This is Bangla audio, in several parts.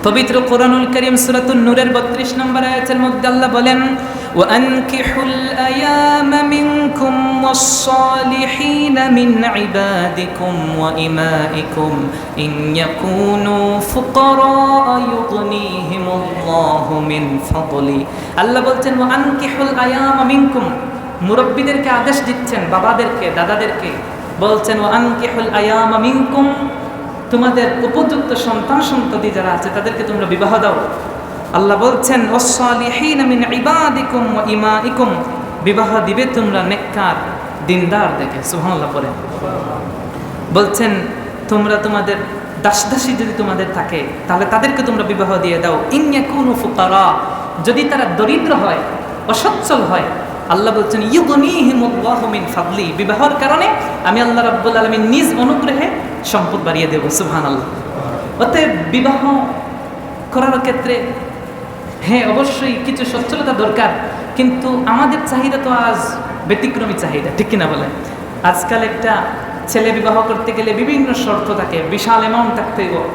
পবিত্র কোরআনুল কারীম সূরাতুন নূরের ৩২ নম্বর আয়াতের মধ্যে আল্লাহ বলেন, ওয়ানকিহুল আয়ামা মিনকুম ওয়াস-সালিহিনা মিন ইবাদিকুম ওয়া ইমাইকুম ইন ইয়াকুনু ফুকারা ইউগনিহিমুল্লাহু মিন ফাদলি। আল্লাহ বলছেন ওয়ানকিহুল আয়ামা মিনকুম, মুরব্বিদেরকে আদেশ দিচ্ছেন, বাবাদেরকে, দাদাদেরকে বলছেন ওয়ানকিহুল আয়ামা মিনকুম, তোমাদের উপযুক্ত সন্তান সন্ততি যারা আছে তাদেরকে তোমরা বিবাহ দাও। আল্লাহ বলছেন ওয়াস-সালিহিনা মিন ইবাদিকুম ওয়া ইমাইকুম, বিবাহ দিবে তোমরা নেককার দিনদার দেখে। সুবহানাল্লাহ পড়ে বলছেন তোমরা তোমাদের দাসদাসী যদি তোমাদের থাকে তাহলে তাদেরকে তোমরা বিবাহ দিয়ে দাও। ইন ইয়াকুনু ফুকারা, যদি তারা দরিদ্র হয়, অসচ্ছল হয়, আল্লাহ বলছেন ইউগনিহিমুল্লাহু মিন ফাদলি, বিবাহের কারণে আমি আল্লাহ রাব্বুল আলামিন নিজ অনুগ্রহে সম্পদ বাড়িয়ে দেব। সুবহানাল্লাহ। অতএব বিবাহ করার ক্ষেত্রে হ্যাঁ অবশ্যই কিছু সচ্ছলতা দরকার, কিন্তু আমাদের চাহিদা তো আজ ব্যতিক্রমী চাহিদা, ঠিক কিনা বলেন? আজকাল একটা ছেলে বিবাহ করতে গেলে বিভিন্ন শর্ত থাকে, বিশাল অ্যামাউন্ট থাকতে হবে।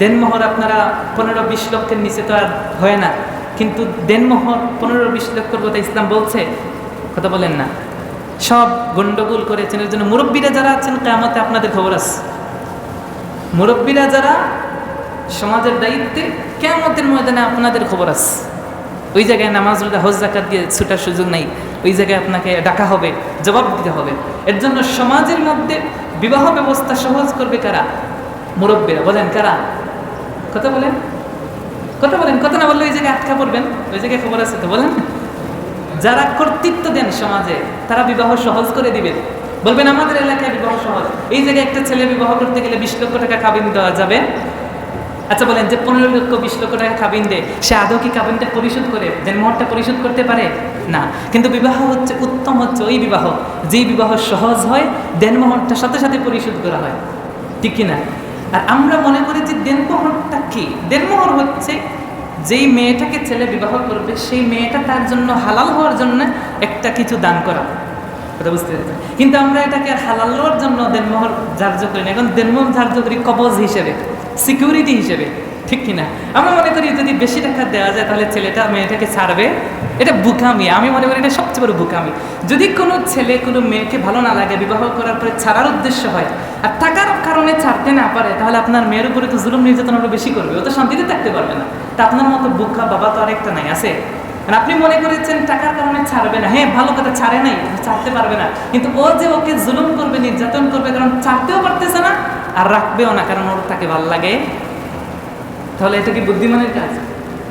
দেনমোহর আপনারা 15-20 লক্ষের নিচে তো আর হয় না, কিন্তু দেনমোহর 15-20 লক্ষের কথা ইসলাম বলছে, কথা বলেন না? সব গন্ডগোল করেছেন। এর জন্য মুরব্বীরা যারা আছেন কিয়ামতে আপনাদের খবর আছে। মুরব্বীরা যারা সমাজের দায়িত্বে, কিয়ামতের ময়দানে আপনাদের খবর আছে। ওই জায়গায় নামাজ রোজা হজ যাকাত দিয়ে ছুটার সুযোগ নাই, ওই জায়গায় আপনাকে ডাকা হবে, জবাব দিতে হবে। এর জন্য সমাজের মধ্যে বিবাহ ব্যবস্থা সহজ করবে কারা? মুরব্বীরা। বলেন কারা? কথা বলেন, কথা বলেন। কথা না বললে ওই জায়গায় আটকা পড়বেন, ওই জায়গায় খবর আছে তো। বলেন যারা কর্তৃত্ব দেন সমাজে, তারা বিবাহ সহজ করে দিবেন। বলবেন আমাদের এলাকায় বিবাহ সহজ, এই জায়গায় একটা ছেলে বিবাহ করতে গেলে 20 লক্ষ টাকা কাবিন দেওয়া যাবে। আচ্ছা বলেন, যে 15 লক্ষ 20 লক্ষ টাকা কাবিন দেয়, সে আদৌ কি কাবিনটা পরিশোধ করে, দেনমোহরটা পরিশোধ করতে পারে? না। কিন্তু বিবাহ হচ্ছে উত্তম, হচ্ছে ওই বিবাহ যেই বিবাহ সহজ হয়, দেনমোহরটা সাথে সাথে পরিশোধ করা হয়, ঠিক কিনা? আর আমরা মনে করি যে দেনমোহরটা কি? দেনমোহর হচ্ছে যেই মেয়েটাকে ছেলে বিবাহ করবে, সেই মেয়েটা তার জন্য হালাল হওয়ার জন্য একটা কিছু দান করা, কথা বুঝতে পেরেছেন? কিন্তু আমরা এটাকে হালাল হওয়ার জন্য দেনমোহর ধার্য করি না, এখন দেনমোহর ধার্য করি কবজ হিসেবে, সিকিউরিটি হিসেবে, ঠিক কিনা? আমরা মনে করি যদি বেশি টাকা দেওয়া যায় তাহলে ছেলেটা মেয়েটাকে ছাড়বে। এটা বুকামি, আমি মনে করি এটা সবচেয়ে বড় বুকামি। যদি কোনো ছেলে কোনো মেয়েকে ভালো না লাগে, বিবাহ করার পরে ছাড়ার উদ্দেশ্য হয়, আর টাকার কারণে ছাড়তে না পারে, তাহলে আপনার মেয়ের উপরে তো জুলুম নির্যাতন আরো বেশি করবে, ও তো শান্তিতে থাকতে পারবে না। তা আপনার মতো বুকা বাবা তো আরেকটা নাই, আছে? আর আপনি মনে করেছেন টাকার কারণে ছাড়বে না, হ্যাঁ ভালো কথা, ছাড়ে নাই, ছাড়তে পারবে না, কিন্তু ও যে ওকে জুলুম করবে, নির্যাতন করবে, কারণ ছাড়তেও পারতেছে না আর রাখবেও না, কারণ ওর তাকে ভালো লাগে, তাহলে এটা কি বুদ্ধিমানের কাজ?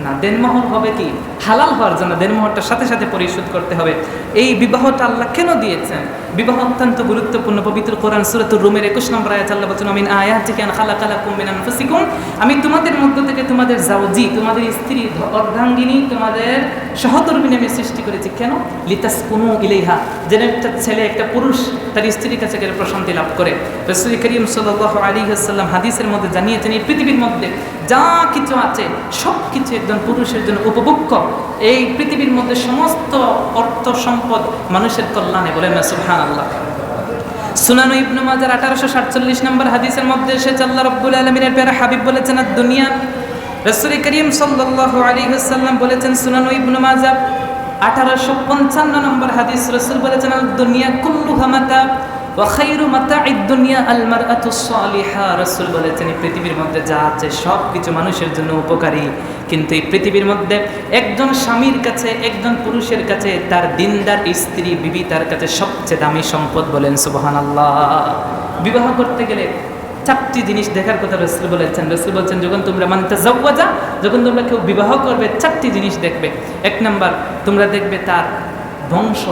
না। দেনমোহর হবে কি? হালাল হওয়ার জন্য দেনমোহরটার সাথে সাথে পরিশোধ করতে হবে। এই বিবাহটা আল্লাহ কেন দিয়েছেন? বিবাহ অত্যন্ত গুরুত্বপূর্ণ। পবিত্র কোরআন সূরাতুর রুমের 21 নম্বর আয়াত আল্লাহ বলেছেন, মিন আয়াতিকা আন খালাকা লাকুম মিন আনফুসিকুম, আমি তোমাদের মধ্য থেকে তোমাদের জাওজি, তোমাদের স্ত্রী, অর্ধাঙ্গিনী, তোমাদের সহধর্মিণী আমি সৃষ্টি করেছি। কেন? লিতাসকুনু ইলাইহা, যেন একটা ছেলে, একটা পুরুষ তার স্ত্রীর কাছে গেলে প্রশান্তি লাভ করে। রাসূল করিম সাল্লাল্লাহু আলাইহি ওয়াসাল্লাম হাদিসের মধ্যে জানিয়েছেন, এই পৃথিবীর মধ্যে যা কিছু আছে সব কিছু একজন পুরুষের জন্য উপভোগ্য। এই পৃথিবীর মধ্যে সমস্ত অর্থ সম্পদ মানুষের কল্যাণে, বলেন না সুবহানাল্লাহ। সুনান ইবনে মাজার 1847 নম্বর হাদিসের মধ্যে এসেছে, আল্লাহ রাব্বুল আলামিনের প্যারা হাবিব বলেছেন, আর দুনিয়া, রাসূল করিম সাল্লাল্লাহু আলাইহি ওয়াসাল্লাম বলেছেন, সুনান ইবনে মাজাহ 1855 নম্বর হাদিস, রাসূল বলেছেন, আল দুনিয়া কুল্লুহা মাতা ওয়া খায়রু মাতা'আদ দুনিয়া আল মারআতুস সালিহা। রাসূল বলেছেন, এই পৃথিবীর মধ্যে যা আছে সব কিছু মানুষের জন্য উপকারী, কিন্তু এই পৃথিবীর মধ্যে একজন স্বামীর কাছে, একজন পুরুষের কাছে তার দিনদার স্ত্রী বিবি তার কাছে সবচেয়ে দামি সম্পদ, বলেন সুবহানাল্লাহ। বিবাহ করতে গেলে 4টি জিনিস দেখার কথা রাসূল বলেছেন। রাসূল বলছেন, যখন তোমরা মান তাযাওয়াজা, যখন তোমরা কেউ বিবাহ করবে, 4টি জিনিস দেখবে। 1 নাম্বার, তোমরা দেখবে তার বংশ,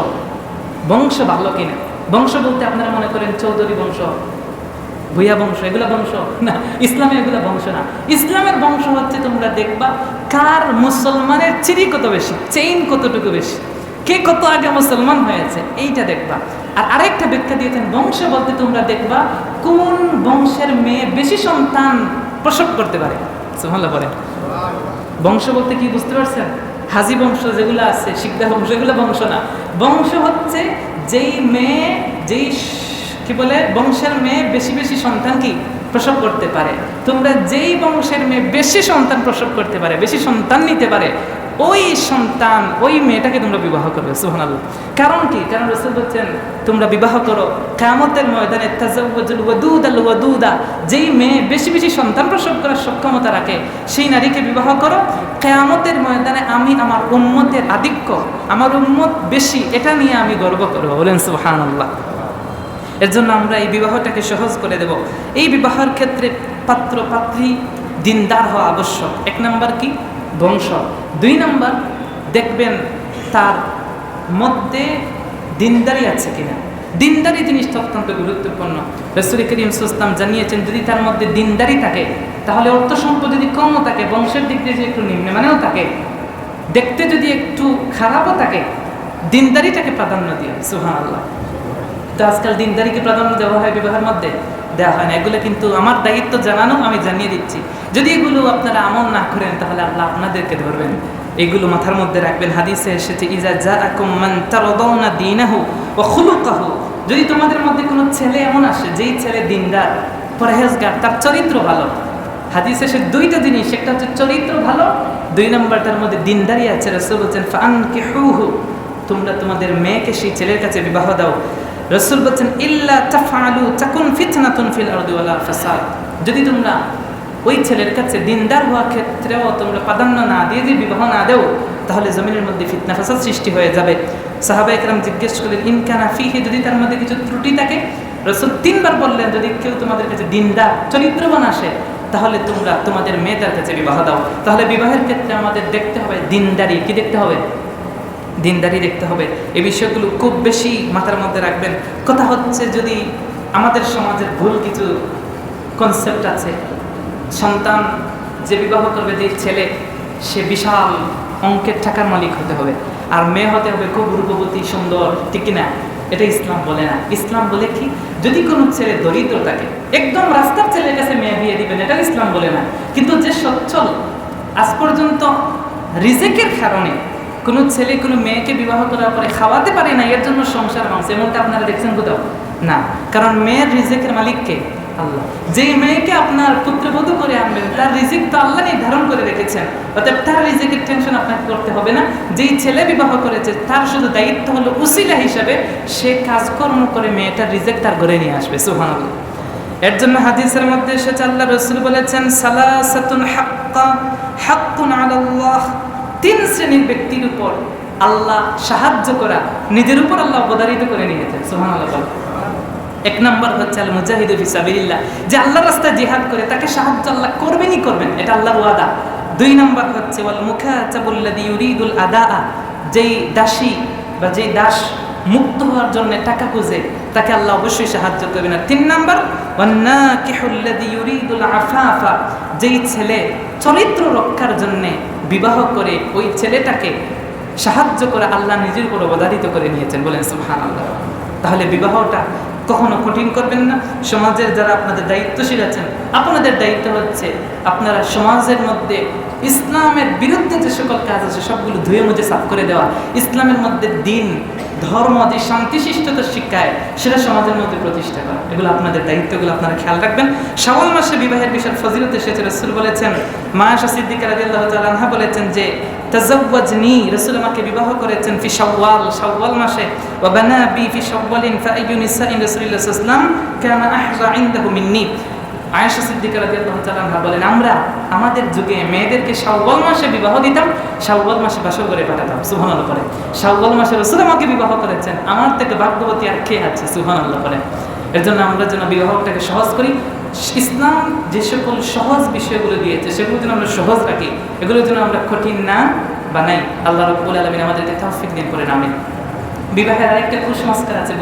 বংশ ভালো কিনা। বংশ বলতে আপনারা মনে করেন চৌধুরী বংশ, ভূয়া বংশ, এগুলা বংশ না, ইসলামে এগুলা বংশ না। ইসলামের বংশ হচ্ছে তোমরা দেখবা কার মুসলমানের চিরি কত বেশি, চেইন কতটুকু বেশি, কে কত আগে মুসলমান হয়েছে, এইটা দেখবা। আর আরেকটা ব্যাখ্যা দিয়েছেন, বংশ বলতে তোমরা দেখবা কোন বংশের মেয়ে বেশি সন্তান প্রসব করতে পারে। সুবহানাল্লাহ বলেন। বংশ বলতে কি বুঝতে পারছেন? হাজি বংশ যেগুলো আছে, শিকদার বংশ, এগুলো বংশ না। বংশ হচ্ছে যেই মেয়ে, যেই কি বলে, বংশের মেয়ে বেশি বেশি সন্তান কি প্রসব করতে পারে, তোমরা যেই বংশের মেয়ে বেশি সন্তান প্রসব করতে পারে, বেশি সন্তান নিতে পারে, ওই সন্তান ওই মেয়েটাকে তোমরা বিবাহ করবে। সুবহানাল্লাহ। কারণ কি? কারণ রাসূল বলছেন তোমরা বিবাহ করো কিয়ামতের ময়দানে তাযাওয়াজুল ওয়াদুদাল ওয়াদুদা, যেই মেয়ে বেশি বেশি সন্তান প্রসব করার সক্ষমতা রাখে সেই নারীকে বিবাহ করো। কিয়ামতের ময়দানে আমি আমার উম্মতের আধিক্য, আমার উম্মত বেশি, এটা নিয়ে আমি গর্ব করব। বলেন সুবহানাল্লাহ। এর জন্য আমরা এই বিবাহটাকে সহজ করে দেব। এই বিবাহের ক্ষেত্রে পাত্র পাত্রী দিনদার হওয়া আবশ্যক। 1 নাম্বার কি? বংশ। 2 নাম্বার দেখবেন তার মধ্যে দিনদারি আছে কিনা। দিনদারি জিনিসটা অত্যন্ত গুরুত্বপূর্ণ। রাসূল করিম সাল্লাল্লাহু আলাইহি ওয়াসাল্লাম জানিয়েছেন যদি তার মধ্যে দিনদারি থাকে, তাহলে অর্থ সম্পদ যদি কমও থাকে, বংশের দিক দিয়ে যদি একটু নিম্নমানেও থাকে, দেখতে যদি একটু খারাপও থাকে, দিনদারিটাকে প্রাধান্য দিয়ে। সুবহানাল্লাহ। তো আজকাল দিনদারিকে প্রাধান্য দেওয়া হয় বিবাহের মধ্যে, দেওয়া হয় না। এগুলো কিন্তু আমার দায়িত্ব জানানো, আমি জানিয়ে দিচ্ছি। যদি এগুলো আপনারা আমল না করেন তাহলে আল্লাহ আপনাদেরকে ধরবেন। এগুলো মাথার মধ্যে রাখবেন। হাদিসে এসেছে ইজা জাআকুম মান তারদাউনা দীনাহু ওয়া খুলুকাহু, যদি তোমাদের মধ্যে কোনো ছেলে এমন আসে যেই ছেলে দিনদার, পরহেজগার, তার চরিত্র ভালো। হাদিসে এসে 2টা জিনিস, একটা হচ্ছে চরিত্র ভালো, 2 নম্বরটার মধ্যে দিনদারি আছে। রাসূল বলেছেন ফাআনকিহুহু, তোমরা তোমাদের মেয়েকে সেই ছেলের কাছে বিবাহ দাও। রাসূল বলেছেন ইল্লা তাফআলু তাকুন ফিতনাতুন ফিল আরদি ওয়ালা ফাসাদ, যদি তোমরা ওই ছেলের কাছে দিনদার হওয়ার ক্ষেত্রেও তোমরা প্রাধান্য না দিয়ে যে বিবাহ না দেও, তাহলে জমিনের মধ্যে ফিতনা ফাসাদ সৃষ্টি হয়ে যাবে। সাহাবায়ে কেরাম জিজ্ঞেস করলেন ইন কানা ফিহি, যদি তার মধ্যে কিছু ত্রুটি থাকে। রাসূল 3 বার বললেন যদি কেউ তোমাদের কাছে দিনদার চরিত্রবান আসে তাহলে তোমরা তোমাদের মেয়েদের কাছে বিবাহ দাও। তাহলে বিবাহের ক্ষেত্রে আমাদের দেখতে হবে দিনদারি। কি দেখতে হবে? দিনদারি দেখতে হবে। এই বিষয়গুলো খুব বেশি মাথার মধ্যে রাখবেন। কথা হচ্ছে যদি আমাদের সমাজের ভুল কিছু কনসেপ্ট আছে, সন্তান যে বিবাহ করবে যে ছেলে, সে বিশাল অঙ্কের টাকার মালিক হতে হবে, আর মেয়ে হতে হবে খুব রূপবতী সুন্দর, ঠিক কিনা? এটা ইসলাম বলে না। ইসলাম বলে কি, যদি কোনো ছেলে দরিদ্র থাকে, একদম রাস্তার ছেলের কাছে মেয়ে বিয়ে দিবেন, এটা ইসলাম বলে না। কিন্তু যে সচ্ছল, আজ পর্যন্ত রিজেকের কারণে কোনো ছেলে কোনো মেয়েকে বিবাহ করার পরে খাওয়াতে পারে না, এর জন্য সংসার ভাঙছে, এমনটা আপনারা দেখছেন কোথাও? না। কারণ মেয়ের রিজেকের মালিককে আল্লাহ। যেই মেয়েকে আপনার পুত্রবধূ করে আনবেন তার রিজিক তো আল্লাহ নির্ধারণ করে রেখেছেন, অর্থাৎ তার রিজিকের টেনশন আপনাকে করতে হবে না। যেই ছেলে বিবাহ করেছে তার শুধু দায়িত্ব হলো উসিলা হিসাবে সে কাজকর্ম করে মেয়েটার রিজিক তার ঘরে নিয়ে আসবে। সুবহানাল্লাহ। এর জন্য হাদিসের মধ্যে এসেছে আল্লাহ রাসূল বলেছেন সালাসাতুন হাক্কুন আলাল্লাহ, 3 শ্রেণীর ব্যক্তির উপর আল্লাহ সাহায্য করা নিজের উপর আল্লাহ অবধারিত করে নিয়েছেন। সুবহানাল্লাহ। 1 নাম্বার হচ্ছে আল মুজাহিদু ফি সাবিলিল্লাহ, যে আল্লাহর রাস্তায় জিহাদ করে তাকে সাহায্য আল্লাহ করবেনই করবেন, এটা আল্লাহর ওয়াদা। 2 নাম্বার হচ্ছে ওয়াল মুকাতাবুল্লাযী ইউরিদুল আদাআ, যেই দাসী বা যেই দাস মুক্ত হওয়ার জন্য টাকা খুঁজে তাকে আল্লাহ অবশ্যই সাহায্য করবেন। আর 3 নাম্বার ওয়ান নাকিহুল্লাযী ইউরিদুল আফাফা, যেই ছেলে চরিত্র রক্ষার জন্য বিবাহ করে ওই ছেলেটাকে সাহায্য করে আল্লাহ নিজের উপর অবধারিত করে নিয়েছেন। বলেন সুবহানাল্লাহ। তাহলে বিবাহটা কখনো কঠিন করবেন না। সমাজের যারা আপনাদের দায়িত্বশীল আছেন, আপনাদের দায়িত্ব হচ্ছে আপনারা সমাজের মধ্যে ইসলামের বিরুদ্ধে যে সকল কাজ আছে সবগুলো ধুয়ে মুছে সাফ করে দেওয়া। ইসলামের মধ্যে দিন ধর্ম যে শান্তি শিষ্টতা শিক্ষায় সেটা সমাজের মধ্যে প্রতিষ্ঠা করা, এগুলো আপনাদের দায়িত্বগুলো আপনারা খেয়াল রাখবেন। শাওয়াল মাসে বিবাহের বিশাল ফজিলত এসেছে। রাসূল বলেছেন, মা আয়েশা সিদ্দিকা রাদিয়াল্লাহু তাআলা আনহা বলেছেন যে তাযাওয়াজনি, রাসূল আমাকে বিবাহ করেছেন ফি শাওয়াল, শাওয়াল মাসে, ওয়া বানা বি ফি শাওয়ালিন ফাআইয়ু নিসাইন রাসূলিল্লাহ সাল্লাল্লাহু আলাইহি ওয়াসাল্লাম কানা আহজা ইনদাহু মিন্নি। আয়েশা সিদ্দিকা রাদিয়াল্লাহু তাআলা আনহা বলেন, আমরা আমাদের যুগে মেয়েদেরকে শাওয়াল মাসে বিবাহ দিতাম, শাওয়াল মাসে বাসর করে পাঠাতাম। সুবহানাল্লাহ বলে। শাওয়াল মাসে রাসূল আমাকে বিবাহ করেছেন, আমার থেকে ভাগ্যবতী আর কে আছে? সুবহানাল্লাহ বলে। এর জন্য আমরা যেন বিবাহটাকে সহজ করি। ইসলাম যে সকল সহজ বিষয়গুলো দিয়েছে সেগুলো যেন আমরা সহজ রাখি, এগুলো যেন আমরা কঠিন না বানাই। আল্লাহ রাব্বুল আলামিন আমাদেরকে তৌফিক দিন করে আমিন। বিবাহের আরেকটা কুসংস্কার আছে,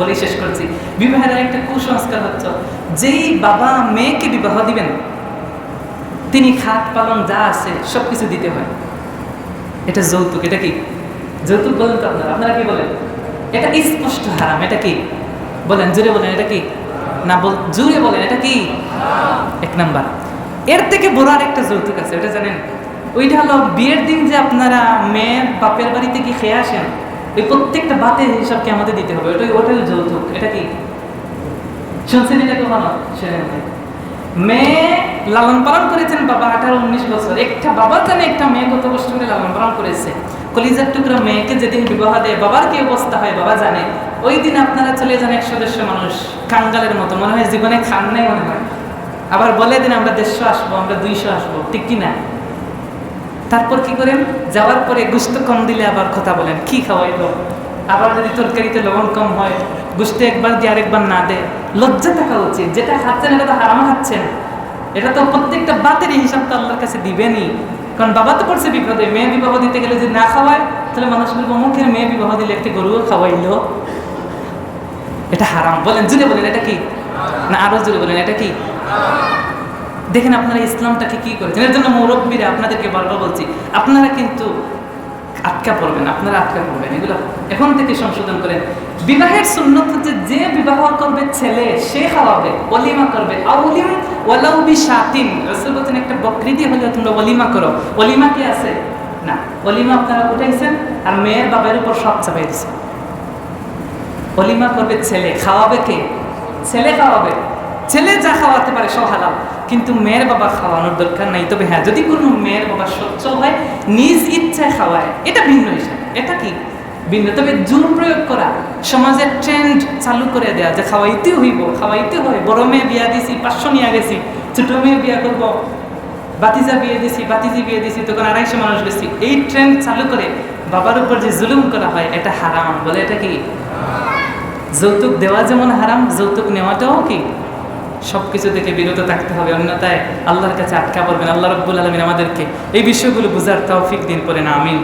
বলি শেষ করছি। বিবাহের আরেকটা কুসংস্কার হচ্ছে, যেই বাবা মেয়েকে বিবাহ দিবেন তিনি খাট পালং যা আছে সব কিছু দিতে হয়। এটা যৌতুক। এটা কি যৌতুক বলেন তো আপনারা? আপনারা কি বলেন? এটা স্পষ্ট হারাম। এটা কি বলেন? জোরে বলেন। এটা কি না? জোরে বলেন। এটা কি? 1 নাম্বার। এর থেকে বড় আরেকটা যৌতুক আছে, এটা জানেন? ওইটা হলো বিয়ের দিন যে আপনারা মেয়ের বাপের বাড়িতে কি খেয়ে আসেন, এই প্রত্যেকটা বাতের হিসাবকে আমাদের দিতে হবে। ওটাই যৌতুক। এটা কি শুনছেন? এটা কখনো শোনেন? মেয়ে লালন পালন করেছেন বাবা 18-19 বছর। একটা বাবা জানে একটা মেয়ে কত কষ্ট করে লালন পালন করেছে। কলিজার টুকরা মেয়েকে যেদিন বিবাহ দেয় বাবার কি অবস্থা হয় বাবা জানে। ওই দিন আপনারা চলে যান 1 সদস্য মানুষ, কাঙ্গালের মতো, মনে হয় জীবনে খান নাই মনে হয়। আবার বলে দিন আমরা 150 আসবো, আমরা 200 আসবো, ঠিক কিনা? তারপর কি করেন? যাওয়ার পরে গোশত কম দিলে আবার কথা বলেন কি খাওয়াইলো। আবার যদি তরকারিতে লবণ কম হয়, গোশত একবার দিয়ে আরেকবার না দেয়, লজ্জা থাকা উচিত। যেটা খাচ্ছেন এটা তো হারাম খাচ্ছেন, এটা তো প্রত্যেকটা বাতের হিসাব তো আল্লাহর কাছে দিবেনই। কারণ বাবা তো পড়ছে বিপদে, মেয়ে বিবাহ দিতে গেলে যদি না খাওয়ায় তাহলে মানুষ বলবো মুখের মেয়ে বিবাহ দিলে একটি গরুও খাওয়াইলো, এটা হারাম। বলেন জুড়ে বলেন এটা কি? না আরো জুড়ে বলেন এটা কি? দেখেন আপনারা ইসলামটাকে কি করেছেন। এর জন্য মুরব্বীরা আপনাদেরকে বারবার বলছি, আপনারা কিন্তু আটকা পড়বেন, আপনারা আটকা পড়বেন। এগুলো এখন থেকে সংশোধন করেন। বিবাহের সুন্নত হচ্ছে যে বিবাহ করবে ছেলে সে খাওয়াবে, ওলিমা করবে। আউলিম ওয়ালাউ বিশাতিন, রাসূল বলেন একটা বকরি দিয়ে হলেও তোমরা ওলিমা করো। ওলিমা কি আছে? না, ওলিমা আপনারা উঠাইছেন আর মেয়ের বাবার উপর সব চাপাই দিয়েছেন। ওলিমা করবে ছেলে, খাওয়াবে কে? ছেলে খাওয়াবে। ছেলে যা খাওয়াতে পারে সব হালাল, কিন্তু মেয়ের বাবা খাওয়ানোর দরকার নাই। তবে হ্যাঁ, যদি কোনো মেয়ের বাবা সচ্ছল হয় নিজ ইচ্ছায় খাওয়ায়, এটা ভিন্ন হিসাব। এটা কি ভিন্ন। তবে জোর প্রয়োগ করা, সমাজের ট্রেন্ড চালু করে দেয়া যে খাওয়াইতে হইব, খাওয়াইতে হয়। বড় মেয়ে বিয়া দিছি 500 নিয়ে গেছি, ছোট মেয়ে বিয়া করব, বাতিজা বিয়ে দিছি, বাতিজি বিয়ে দিছি, তখন 250 মানুষ গেছি। এই ট্রেন্ড চালু করে বাবার উপর যে জুলুম করা হয় এটা হারাম। বলে এটা কি? যৌতুক দেওয়া যেমন হারাম, যৌতুক নেওয়াটাও কি? সবকিছু থেকে বিরত থাকতে হবে, অন্যথায় আল্লাহর কাছে আটকা পড়বেন। আল্লাহ রাব্বুল আলামিন আমাদেরকে এই বিষয়গুলো বুঝার তৌফিক দিন, পড়েন আমিন।